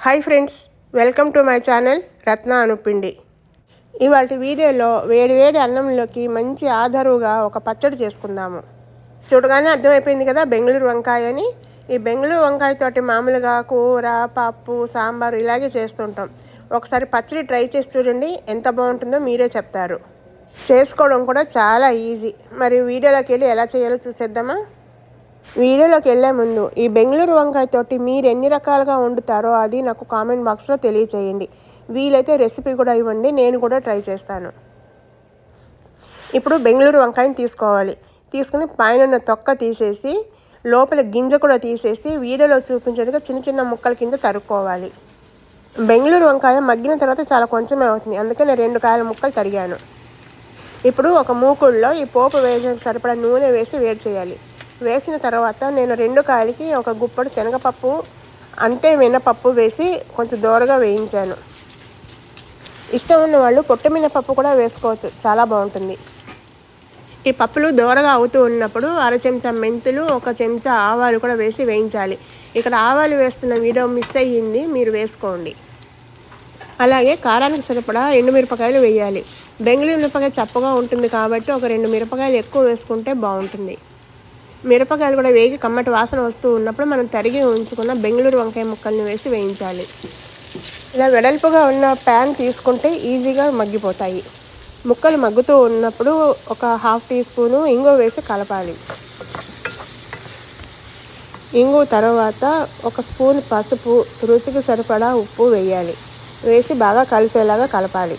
Hi friends, welcome to my channel Ratna Anupindi. ఇవాళ వీడియోలో వేడి అన్నంలోకి మంచి ఆధారుగా ఒక పచ్చడి చేసుకుందాము. చూడగానే అర్థమైపోయింది కదా, బెంగళూరు వంకాయ అని. ఈ బెంగళూరు వంకాయతోటి మామూలుగా కూర, పప్పు, సాంబారు ఇలాగే చేస్తుంటాం. ఒకసారి పచ్చడి ట్రై చేసి చూడండి, ఎంత బాగుంటుందో మీరే చెప్తారు. చేసుకోవడం కూడా చాలా ఈజీ. మరి వీడియోలోకి వెళ్ళి ఎలా చేయాలో చూసేద్దామా? వీడియోలోకి వెళ్ళే ముందు ఈ బెంగళూరు వంకాయతోటి మీరు ఎన్ని రకాలుగా వండుతారో అది నాకు కామెంట్ బాక్స్లో తెలియచేయండి. వీలైతే రెసిపీ కూడా ఇవ్వండి, నేను కూడా ట్రై చేస్తాను. ఇప్పుడు బెంగళూరు వంకాయని తీసుకోవాలి. తీసుకుని పైన తొక్క తీసేసి లోపల గింజ కూడా తీసేసి వీడియోలో చూపించేట్టుగా చిన్న చిన్న ముక్కల కింద తరుక్కోవాలి. బెంగళూరు వంకాయ మగ్గిన తర్వాత చాలా కొంచెమే అవుతుంది, అందుకే నేను 2 కాయల ముక్కలు తరిగాను. ఇప్పుడు ఒక మూకుడులో ఈ పోపు వేసిన సరిపడా నూనె వేసి వేడి చేయాలి. వేసిన తర్వాత నేను 2 కాయలకి ఒక గుప్పడు శనగపప్పు అంటే మినపప్పు వేసి కొంచెం దోరగా వేయించాను. ఇష్టం ఉన్న వాళ్ళు పొట్టు మినపప్పు కూడా వేసుకోవచ్చు, చాలా బాగుంటుంది. ఈ పప్పులు దోరగా అవుతూ ఉన్నప్పుడు 1/2 చెంచా మెంతులు, 1 చెంచా ఆవాలు కూడా వేసి వేయించాలి. ఇక్కడ ఆవాలు వేస్తున్న వీడియో మిస్ అయ్యింది, మీరు వేసుకోండి. అలాగే కారానికి సరిపడా ఎండుమిరపకాయలు వేయాలి. బెంగళూరు మిరపకాయ చప్పగా ఉంటుంది కాబట్టి ఒక 2 మిరపకాయలు ఎక్కువ వేసుకుంటే బాగుంటుంది. మిరపకాయలు కూడా వేగి కమ్మటి వాసన వస్తూ ఉన్నప్పుడు మనం తరిగి ఉంచుకున్న బెంగళూరు వంకాయ ముక్కల్ని వేసి వేయించాలి. ఇలా వెడల్పుగా ఉన్న ప్యాన్ తీసుకుంటే ఈజీగా మగ్గిపోతాయి. ముక్కలు మగ్గుతూ ఉన్నప్పుడు ఒక 1/2 టీ స్పూను ఇంగు వేసి కలపాలి. ఇంగు తర్వాత 1 స్పూన్ పసుపు, రుచికి సరిపడా ఉప్పు వేయాలి. వేసి బాగా కలిసేలాగా కలపాలి.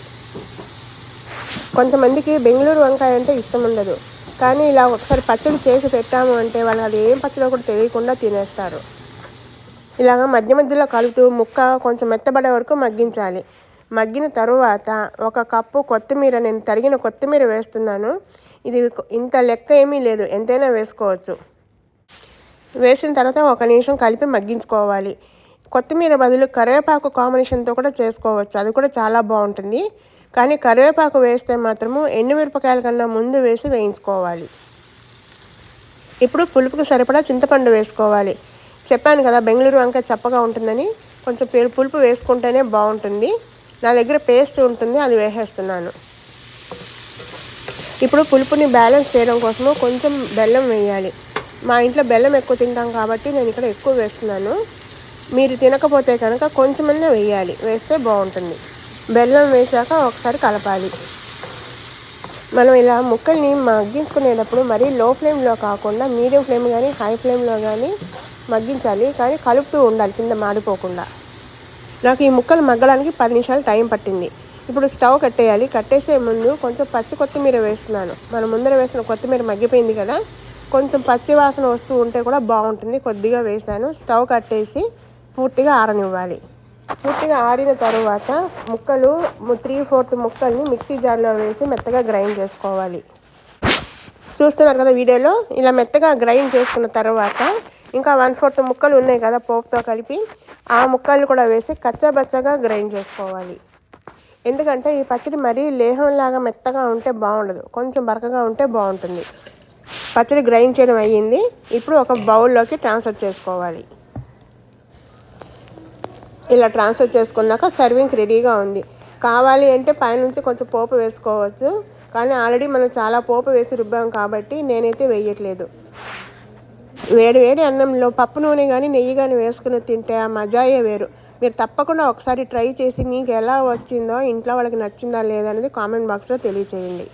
కొంతమందికి బెంగళూరు వంకాయ అంటే ఇష్టం ఉండదు, కానీ ఇలా ఒకసారి పచ్చడి చేసి పెట్టాము అంటే వాళ్ళు అది ఏం పచ్చడిలో కూడా తెలియకుండా తినేస్తారు. ఇలాగ మధ్య మధ్యలో కలుపుతూ ముక్క కొంచెం మెత్తబడే వరకు మగ్గించాలి. మగ్గిన తరువాత 1 కప్పు కొత్తిమీర, నేను తరిగిన కొత్తిమీర వేస్తున్నాను. ఇది ఇంత లెక్క ఏమీ లేదు, ఎంతైనా వేసుకోవచ్చు. వేసిన తర్వాత 1 నిమిషం కలిపి మగ్గించుకోవాలి. కొత్తిమీర బదులు కరివేపాకు కాంబినేషన్తో కూడా చేసుకోవచ్చు, అది కూడా చాలా బాగుంటుంది. కానీ కరివేపాకు వేస్తే మాత్రము ఎండుమిరపకాయల కన్నా ముందు వేసి వేయించుకోవాలి. ఇప్పుడు పులుపుకి సరిపడా చింతపండు వేసుకోవాలి. చెప్పాను కదా బెంగళూరు వంకాయ చప్పగా ఉంటుందని, కొంచెం పులుపు వేసుకుంటేనే బాగుంటుంది. నా దగ్గర పేస్ట్ ఉంటుంది, అది వేసేస్తున్నాను. ఇప్పుడు పులుపుని బ్యాలెన్స్ చేయడం కోసము కొంచెం బెల్లం వేయాలి. మా ఇంట్లో బెల్లం ఎక్కువ తింటాం కాబట్టి నేను ఇక్కడ ఎక్కువ వేస్తున్నాను. మీరు తినకపోతే కనుక కొంచెమన్నా వేయాలి, వేస్తే బాగుంటుంది. బెల్లం వేసాక ఒకసారి కలపాలి. మనం ఇలా ముక్కల్ని మగ్గించుకునేటప్పుడు మరీ లో ఫ్లేమ్లో కాకుండా మీడియం ఫ్లేమ్ కానీ హై ఫ్లేమ్లో కానీ మగ్గించాలి, కానీ కలుపుతూ ఉండాలి కింద మాడిపోకుండా. నాకు ఈ ముక్కలు మగ్గడానికి 10 నిమిషాలు టైం పట్టింది. ఇప్పుడు స్టవ్ కట్టేయాలి. కట్టేసే ముందు కొంచెం పచ్చి కొత్తిమీర వేస్తున్నాను. మనం ముందర వేసిన కొత్తిమీర మగ్గిపోయింది కదా, కొంచెం పచ్చి వాసన వస్తూ ఉంటే కూడా బాగుంటుంది, కొద్దిగా వేసాను. స్టవ్ కట్టేసి పూర్తిగా ఆరనివ్వాలి. పూర్తిగా ఆరిన తర్వాత ముక్కలు 3/4 ముక్కల్ని మిక్సీ జార్లో వేసి మెత్తగా గ్రైండ్ చేసుకోవాలి. చూస్తున్నారు కదా వీడియోలో, ఇలా మెత్తగా గ్రైండ్ చేసుకున్న తర్వాత ఇంకా 1/4 ముక్కలు ఉన్నాయి కదా పోపుతో కలిపి, ఆ ముక్కలు కూడా వేసి కచ్చాబచ్చగా గ్రైండ్ చేసుకోవాలి. ఎందుకంటే ఈ పచ్చడి మరీ లేహంలాగా మెత్తగా ఉంటే బాగుండదు, కొంచెం బరకగా ఉంటే బాగుంటుంది. పచ్చడి గ్రైండ్ చేయడం అయ్యింది. ఇప్పుడు ఒక బౌల్లోకి ట్రాన్స్ఫర్ చేసుకోవాలి. ఇలా ట్రాన్స్ఫర్ చేసుకున్నాక సర్వింగ్కి రెడీగా ఉంది. కావాలి అంటే పైనుంచి కొంచెం పోపు వేసుకోవచ్చు, కానీ ఆల్రెడీ మనం చాలా పోపు వేసి రుబ్బాం కాబట్టి నేనైతే వేయట్లేదు. వేడి అన్నంలో పప్పు నూనె కానీ నెయ్యి కానీ వేసుకుని తింటే ఆ మజాయే వేరు. మీరు తప్పకుండా ఒకసారి ట్రై చేసి మీకు ఎలా వచ్చిందో, ఇంట్లో వాళ్ళకి నచ్చిందా లేదా అనేది కామెంట్ బాక్స్లో తెలియచేయండి.